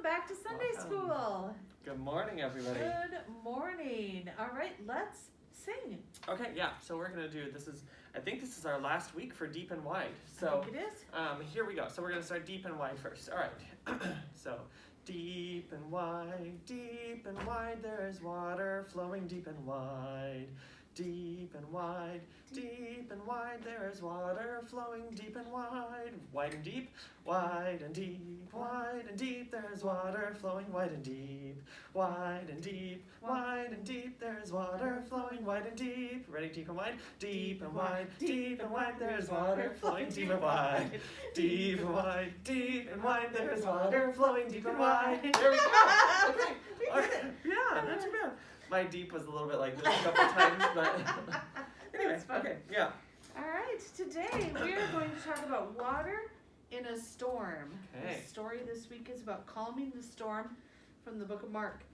back to Sunday School. Good morning, everybody. Good morning. All right, let's sing. Okay, yeah, so we're going to do, I think this is our last week for Deep and Wide. So, I think it is. Here we go. So we're going to start Deep and Wide first. All right. So, deep and wide, there is water flowing deep and wide. Deep and wide, there is water flowing deep and wide. Wide and deep, wide and deep, wide and deep, there is water flowing wide and deep. Wide and deep, wide and deep, there is water flowing wide and deep. Ready, deep and wide? Deep and wide, there is water flowing deep and wide. Deep and wide, there is water flowing deep and wide. There we go. Okay. All right. Yeah, not too bad. My deep was a little bit like this a couple times, but anyway, okay, yeah. All right, today we are going to talk about water in a storm. Okay. The story this week is about calming the storm from the book of Mark.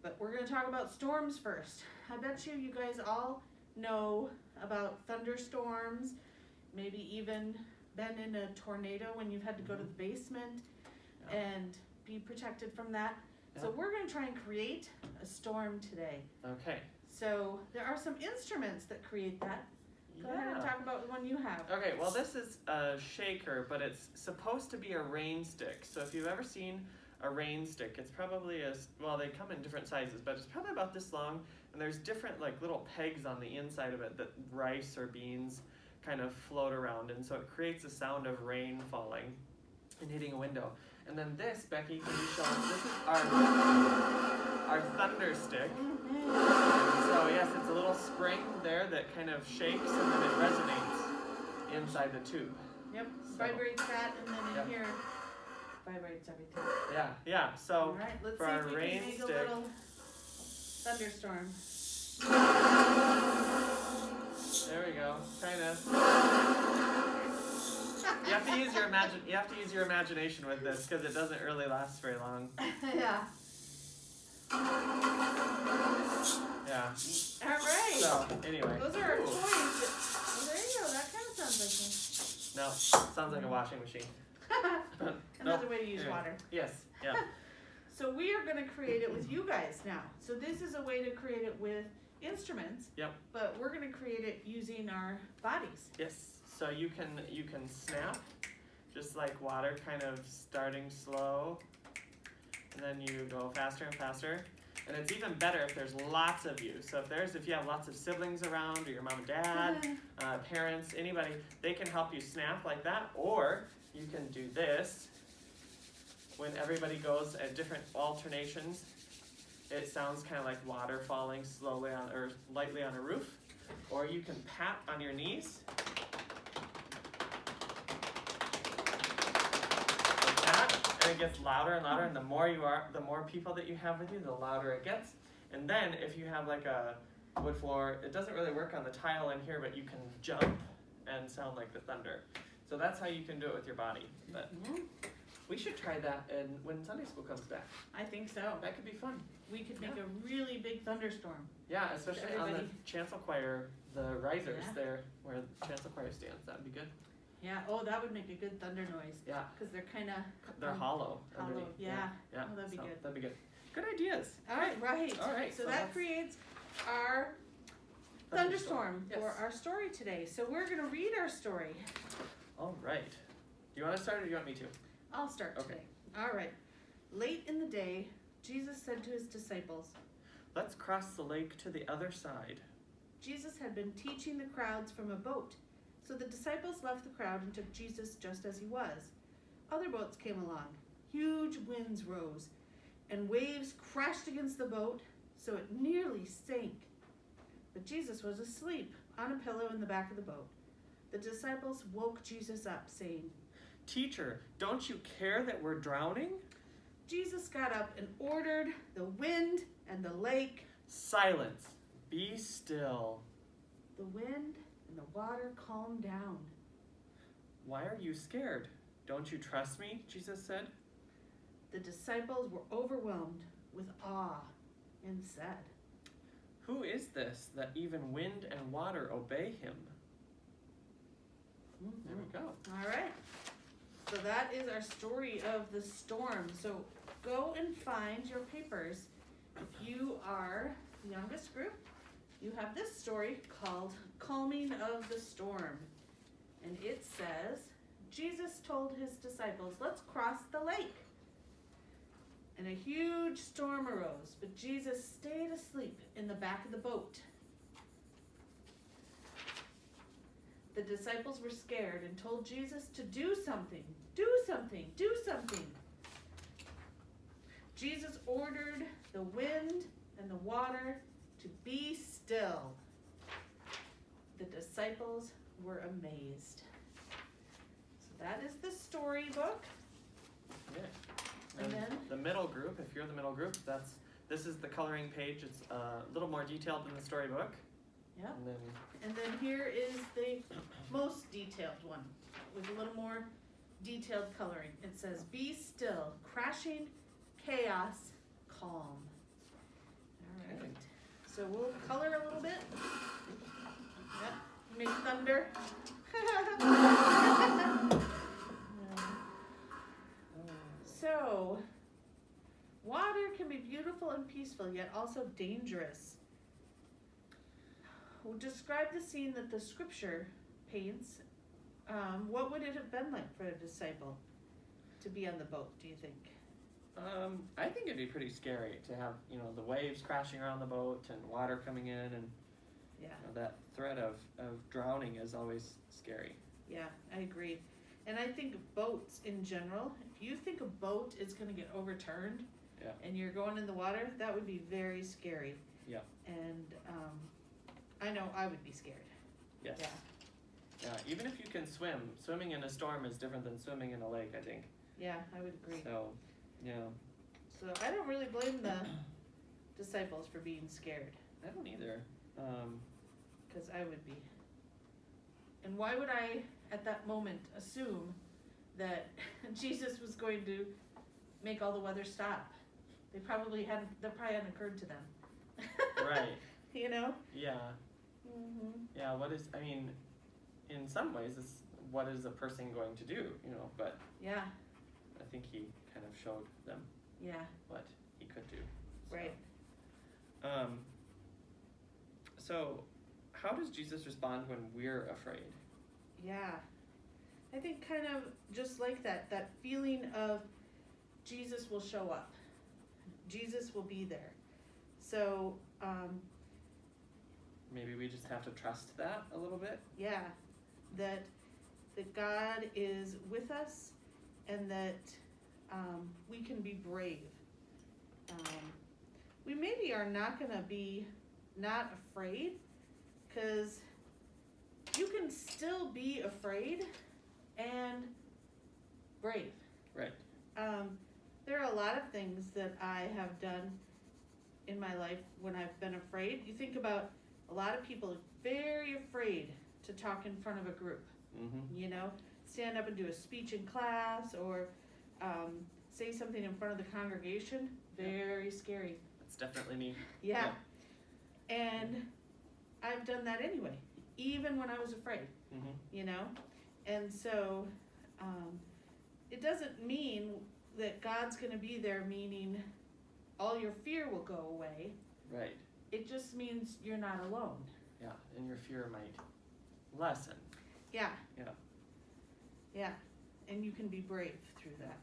But we're going to talk about storms first. I bet you guys all know about thunderstorms, maybe even been in a tornado when you've had to go to the basement and be protected from that. So we're going to try and create a storm today. Okay. So there are some instruments that create that. Go ahead and talk about the one you have. Okay, well this is a shaker, but it's supposed to be a rain stick. So if you've ever seen a rain stick, it's probably they come in different sizes, but it's probably about this long, and there's different like little pegs on the inside of it that rice or beans kind of float around, and so it creates a sound of rain falling and hitting a window. And then this, Becky, can you show us? This is our thunder stick. So yes, it's a little spring there that kind of shakes and then it resonates inside the tube. Yep, vibrates that, and then in here vibrates everything. Yeah. So all right, let's for see our if we rain can make stick, a little thunderstorm. There we go. Kind of. You have to use your imagination with this because it doesn't really last very long. Yeah. Yeah. All right. So anyway. Those are our toys. Well, there you go. That kind of sounds like No, sounds like a washing machine. another way to use water. Yes. Yeah. So we are going to create it with you guys now. So this is a way to create it with instruments. Yep. But we're going to create it using our bodies. Yes. So you can snap, just like water, kind of starting slow, and then you go faster and faster. And it's even better if there's lots of you. So if you have lots of siblings around, or your mom and dad, parents, anybody, they can help you snap like that. Or you can do this. When everybody goes at different alternations, it sounds kind of like water falling slowly on or lightly on a roof. Or you can pat on your knees. And it gets louder and louder, and the more people that you have with you, the louder it gets. And then if you have like a wood floor, it doesn't really work on the tile in here, but you can jump and sound like the thunder. So that's how you can do it with your body. But we should try that when Sunday school comes back. I think so. That could be fun. We could make a really big thunderstorm. Yeah, especially on the chancel choir, the risers there, where the chancel choir stands. That would be good. Yeah. Oh, that would make a good thunder noise. Yeah. Because they're kind of... They're hollow. Hollow, yeah. Yeah. Oh, that'd be good. That'd be good. Good ideas. All right. So that creates our thunderstorm for our story today. So we're going to read our story. All right. Do you want to start or do you want me to? I'll start today. All right. Late in the day, Jesus said to his disciples, "Let's cross the lake to the other side." Jesus had been teaching the crowds from a boat. So the disciples left the crowd and took Jesus just as he was. Other boats came along. Huge winds rose, and waves crashed against the boat, so it nearly sank. But Jesus was asleep on a pillow in the back of the boat. The disciples woke Jesus up, saying, "Teacher, don't you care that we're drowning?" Jesus got up and ordered the wind and the lake, "Silence, be still." The wind and the water calmed down. "Why are you scared? Don't you trust me?" Jesus said. The disciples were overwhelmed with awe and said, "Who is this that even wind and water obey him?" There we go. All right. So that is our story of the storm. So go and find your papers. If you are the youngest group, you have this story called Calming of the Storm. And it says, Jesus told his disciples, let's cross the lake. And a huge storm arose, but Jesus stayed asleep in the back of the boat. The disciples were scared and told Jesus to do something, do something, do something. Jesus ordered the wind and the water to be still. The disciples were amazed. So that is the storybook. Yeah. And then the middle group, if you're the middle group, this is the coloring page. It's a little more detailed than the storybook. Yeah. And then here is the most detailed one with a little more detailed coloring. It says, be still, crashing, chaos, calm. All right. Okay. So we'll color a little bit. Yep. Make thunder. So, water can be beautiful and peaceful, yet also dangerous. We'll describe the scene that the scripture paints. What would it have been like for a disciple to be on the boat, do you think? I think it'd be pretty scary to have, the waves crashing around the boat and water coming in, and Yeah. that threat of drowning is always scary. Yeah, I agree. And I think boats in general, if you think a boat is going to get overturned and you're going in the water, that would be very scary. Yeah. And I know I would be scared. Yes. Yeah. Yeah, even if you can swim, swimming in a storm is different than swimming in a lake, I think. Yeah, I would agree. So, yeah. So I don't really blame the disciples for being scared. I don't either. Because I would be. And why would I, at that moment, assume that Jesus was going to make all the weather stop? That probably hadn't occurred to them. Right. Yeah. Mm-hmm. Yeah, in some ways, it's what is a person going to do, but yeah. I think he kind of showed them what he could do. So. Right. So, how does Jesus respond when we're afraid? Yeah. I think kind of just like that feeling of Jesus will show up. Jesus will be there. So, maybe we just have to trust that a little bit? Yeah. That God is with us and that we can be brave. We maybe are not going to be not afraid, because you can still be afraid and brave. Right. There are a lot of things that I have done in my life when I've been afraid. You think about a lot of people are very afraid to talk in front of a group. Mm-hmm. Stand up and do a speech in class or say something in front of the congregation. Very scary. That's definitely me. Yeah. And I've done that anyway, even when I was afraid, mm-hmm. And so it doesn't mean that God's going to be there, meaning all your fear will go away. Right. It just means you're not alone. Yeah, and your fear might lessen. Yeah. Yeah. Yeah, and you can be brave through that.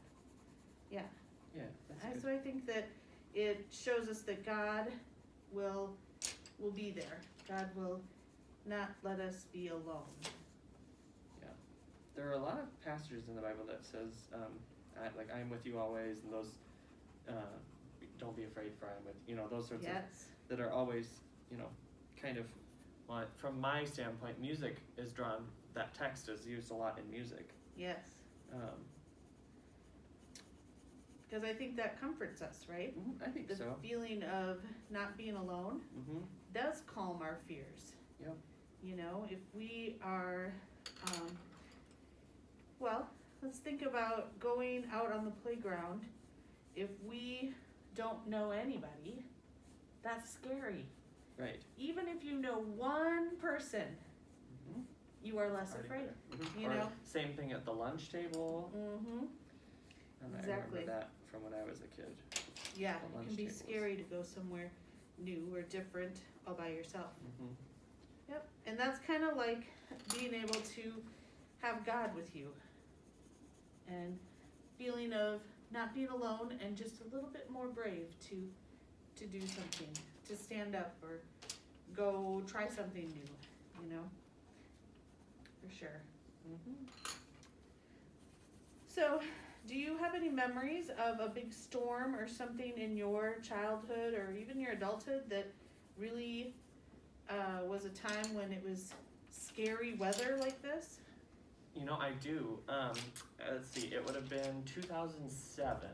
Yeah. Yeah, that's And good. so I think that it shows us that God will be there. God will not let us be alone. Yeah. There are a lot of passages in the Bible that says, I'm with you always, and those, don't be afraid for I'm with, those sorts of, that are always, kind of, well, from my standpoint, music is drawn, that text is used a lot in music. Yes. Because I think that comforts us, right? I think the so. The feeling of not being alone does calm our fears. Yep. If we are, let's think about going out on the playground. If we don't know anybody, that's scary. Right. Even if you know one person, you are less afraid. Or same thing at the lunch table. Mm-hmm. I Exactly. remember that from when I was a kid. Yeah, The it lunch can be tables. scary to go somewhere new or different all by yourself. Mm-hmm. Yep, and that's kind of like being able to have God with you and feeling of not being alone and just a little bit more brave to do something, to stand up or go try something new, you know, for sure. Mm-hmm. So, do you have any memories of a big storm or something in your childhood or even your adulthood that really was a time when it was scary weather like this? You know, I do. Let's see, it would have been 2007.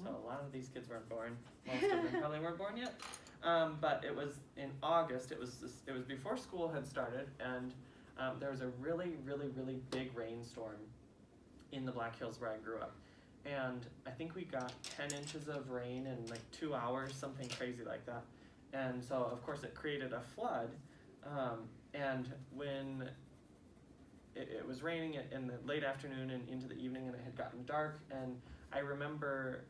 So a lot of these kids weren't born. Most of them probably weren't born yet. But it was in August. It was before school had started, and there was a really, really, really big rainstorm in the Black Hills where I grew up. And I think we got 10 inches of rain in like 2 hours, something crazy like that. And so, of course, it created a flood. And when it was raining in the late afternoon and into the evening, and it had gotten dark, and I remember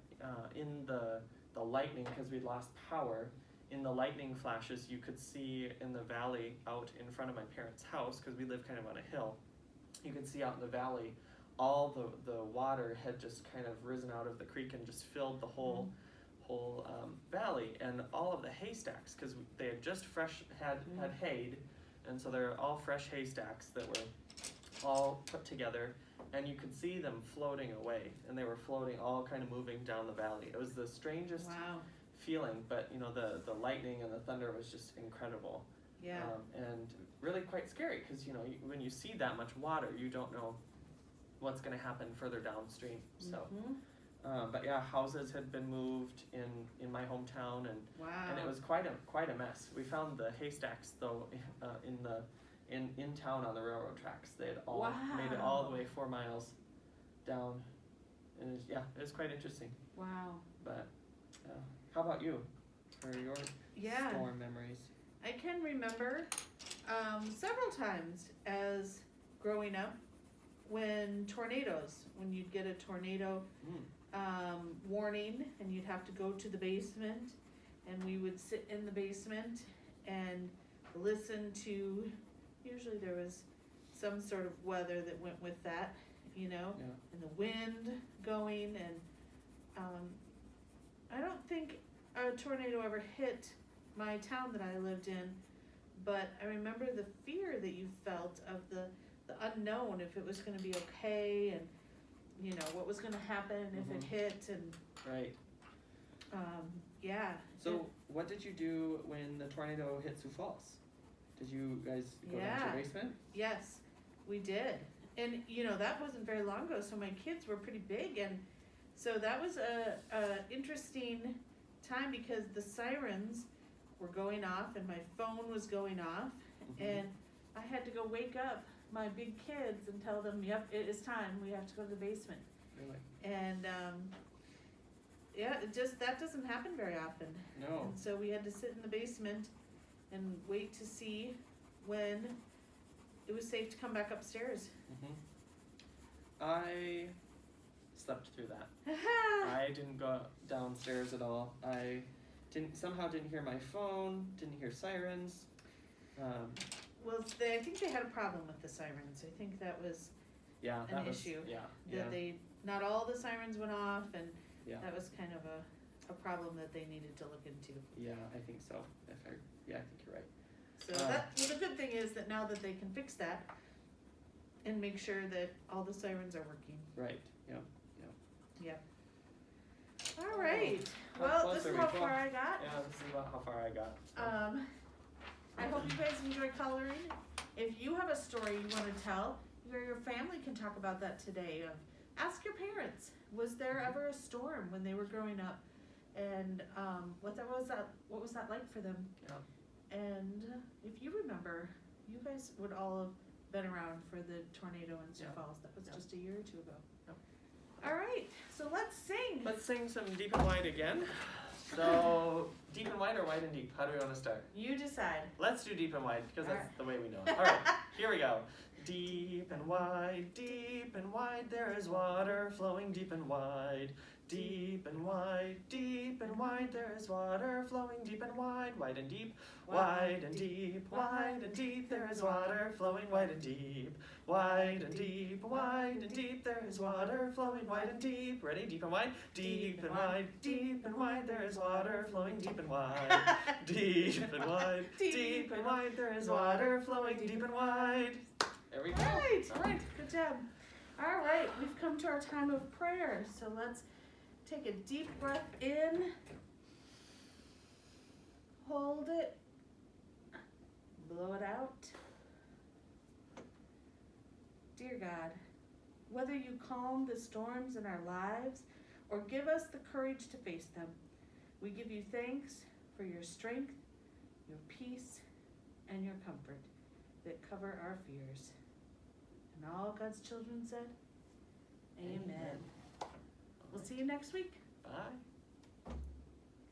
in the lightning, because we'd lost power, in the lightning flashes you could see in the valley out in front of my parents' house, because we live kind of on a hill, you could see out in the valley all the water had just kind of risen out of the creek and just filled the whole valley, and all of the haystacks, because they had just had hayed, and so they're all fresh haystacks that were all put together, and you could see them floating away, and they were floating, all kind of moving down the valley. It was the strangest feeling, but you know, the lightning and the thunder was just incredible. Yeah. And really quite scary, because you know, when you see that much water, you don't know what's going to happen further downstream. So but yeah, houses had been moved in my hometown, and it was quite a mess. We found the haystacks though in town on the railroad tracks. They had all made it all the way 4 miles down, and it was quite interesting. Wow. But how about you for your storm memories? I can remember several times as growing up when you'd get a tornado warning, and you'd have to go to the basement, and we would sit in the basement and listen to, usually there was some sort of weather that went with that, you know, and the wind going, and I don't think a tornado ever hit my town that I lived in, but I remember the fear that you felt of the unknown, if it was going to be okay, and you know what was going to happen if it hit, and So what did you do when the tornado hit Sioux Falls? Did you guys go down to your basement? Yes, we did, and you know that wasn't very long ago, so my kids were pretty big, and so that was a interesting time, because the sirens were going off and my phone was going off, and I had to go wake up my big kids and tell them, yep, it is time, we have to go to the basement. Really? And that doesn't happen very often. No. And so we had to sit in the basement and wait to see when it was safe to come back upstairs. I slept through that. I didn't go downstairs at all. I somehow didn't hear my phone, didn't hear sirens. Well, I think they had a problem with the sirens. I think that was an issue. That not all the sirens went off, and that was kind of a problem that they needed to look into. Yeah, I think so. I think you're right. So the good thing is that now that they can fix that and make sure that all the sirens are working. Right. Yep. All right. Well, this is how far I got. Yeah, this is about how far I got. So. I hope you guys enjoy coloring. If you have a story you want to tell, your family can talk about that today. Ask your parents, was there ever a storm when they were growing up, and what was that like for them? Yeah. And if you remember, you guys would all have been around for the tornado in Sioux Falls. That was just a year or two ago. All right, so let's sing. Let's sing some Deep and Wide again. So, deep and wide or wide and deep? How do we want to start? You decide. Let's do deep and wide, because that's the way we know it. All right, here we go. Deep and wide, there is water flowing deep and wide. deep and wide there is water flowing deep and wide and deep, wide and deep, there is water flowing wide and deep, wide and deep, there is water flowing wide and deep. Ready? Deep and wide, there is water flowing deep and wide, deep and wide, there is water flowing deep and wide. There we go. All right, good job. All right, we've come to our time of prayer, so let's take a deep breath in, hold it, blow it out. Dear God, whether you calm the storms in our lives or give us the courage to face them, we give you thanks for your strength, your peace, and your comfort that cover our fears. And all God's children said, Amen. We'll see you next week. Bye.